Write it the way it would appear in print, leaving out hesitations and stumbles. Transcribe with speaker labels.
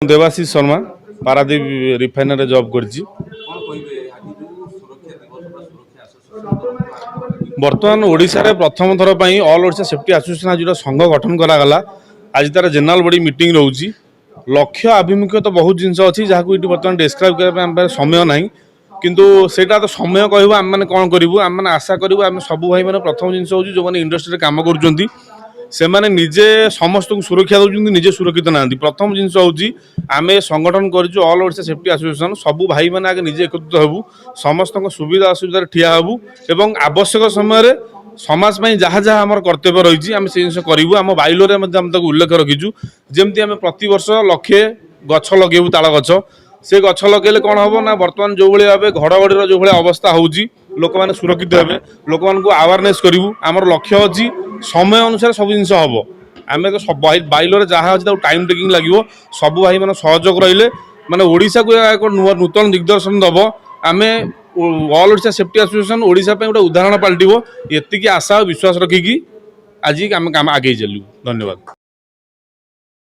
Speaker 1: Debashish Sharma Paradip refinery job करछि। बर्तमान ओडिशा रे प्रथम थर पई ऑल ओडिशा सेफ्टी एसोसिएशन आज संघ गठन करागला। आज तार जनरल बॉडी मीटिंग रोची। लक्ष्य आभिमुख्य तो बहुत जिनस अच्छी जहाँ को बर्तमान डिस्क्राइब करने समय ना किंतु सेटा तो समय कहूँ आम मैंने कौन करूँ आम मैंने आशा करूँ आम सब भाई मैंने प्रथम जिनस हूँ जो मैंने इंडस्ट्री काम कर से माने निजे समस्त को सुरक्षा दौरान निजे सुरक्षित ना प्रथम जिनस हूँ आम संगठन कर ऑल ओडिशा सेफ्टी एसोसिएशन सब भाई मैंने आगे निजे एकत्रित हबू समस्त सुविधा असुविधा ठिया हबू एवं आवश्यक समय समाज में जहाँ जहाँ आम कर्तव्य रही आम से जिन करूँ आम बाइलोरे उल्लेख रखीचु जमती आम प्रति वर्ष लक्षे गछ लगेबू ताल गछ से गछ लगे कौन हम ना बर्तमान जो भाव घड़घड़ी जो भाई अवस्था होची लोक मैंने सुरक्षित हे लोक मान आवेरनेस करूँ आमर लक्ष्य अच्छी समय अनुसार सब जिन हम आम तो सब बाइलोरे जहाँ अच्छे टाइम टेकिंग लगे सब भाई मैंने सहयोग रही मैंने ओडिशा को एक नूतन दिग्दर्शन दब आम all Odisha safety association Odisha पे गोटे उदाहरण पलटिबो एतिकी आशा और विश्वास रखिकी आज आम काम आगे चलू। धन्यवाद।